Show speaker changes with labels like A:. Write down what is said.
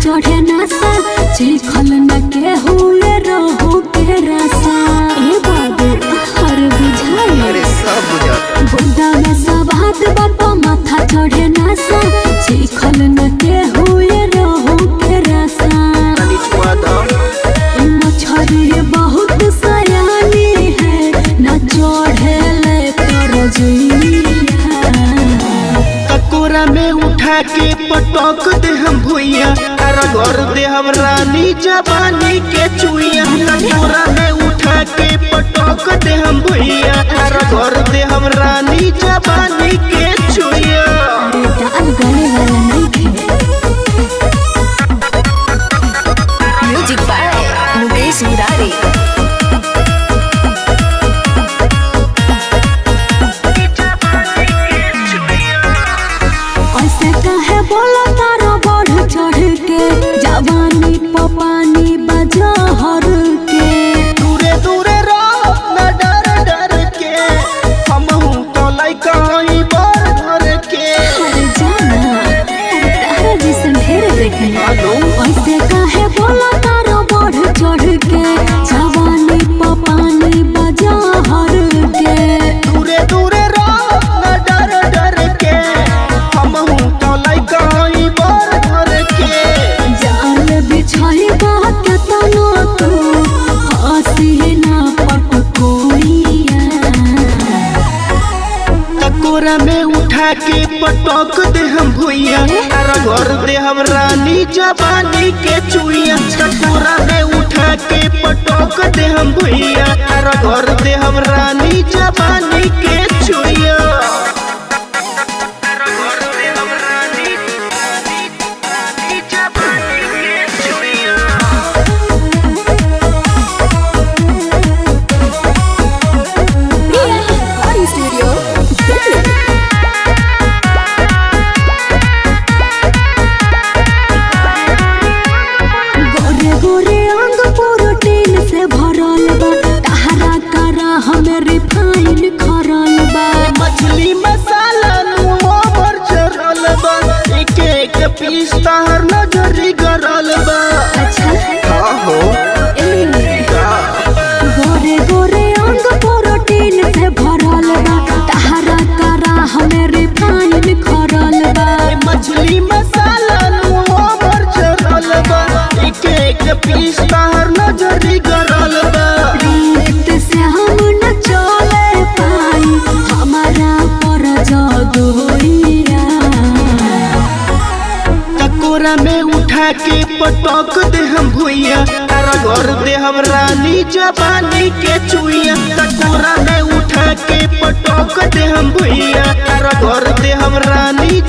A: चढ़े नशा चिखल न के हुए रहो के रसा ए बाबू हर बुझाई
B: अरे सब बुझाता
A: गुड्डा में सब हाथ बापा माथा चढ़े नशा चिखल न के हुए रहो के रसा
B: तनी छुआ दो
A: मछरी बहुत सयानी है न चढ़े ले तर जुइया
B: ककोरा में उठा के पटक दे हम भुइया घर दे हम रानी जवानी के चुइया कटोरा में उठा के पटक दे हम भैया घर दे हम रानी जवानी के चुइया
A: डाल गले वाला नहीं खे
C: म्यूजिक बाय मुकेश मुरारी।
A: ऐसे कहे बोला तारा बढ़ चढ़ के जवानी पपानी बजा हर के
B: दूरे दूरे रहो न डर डर के हम हूँ तो लइका हई बर घर के
A: अरे जाना तारा जिसन ढेर देखनी
B: हेलो
A: ऐसे कहे बोला तारा बढ़ चढ़ के जवानी पपानी बजा हर के
B: दूरे दूरे रहो न डर डर के हम हूँ तो लइका हई बर घर के
A: जाल बिछाई बात तना तू हंसी ना पटकोइया
B: ककोरा में उठा के पटक दे हम भुइया घर दे हम रानी जवानी के चुइया ककोरा में उठा के पटक दे हम भुइया घर दे हम रानी जवानी के चुइया
C: Audio Studio, Delhi।
A: गोरे गोरे अंग प्रोटीन से भरल बा तहरा करा हमें रिफाइन खरल बा
B: मछली मसाला नुमर चरल बा एक एक पीस तहर नजरी गरल बा
A: अच्छा
B: हाँ हो
A: ए गोरे गोरे अंग प्रोटीन से भरल बा तहरा करा हमें रिफाइन खरल बा
B: मछली मसाला नुमर चरल बा एक एक पीस तहर नजरी गरल बा
A: रीत से हम न चले पाई हमारा पर जादू होइया
B: ककोरा में उठा के पटक दे हम भुइया घर दे हम रानी जवानी के चुइया ककोरा में उठा के पटक दे हम भुइया घर दे हम रानी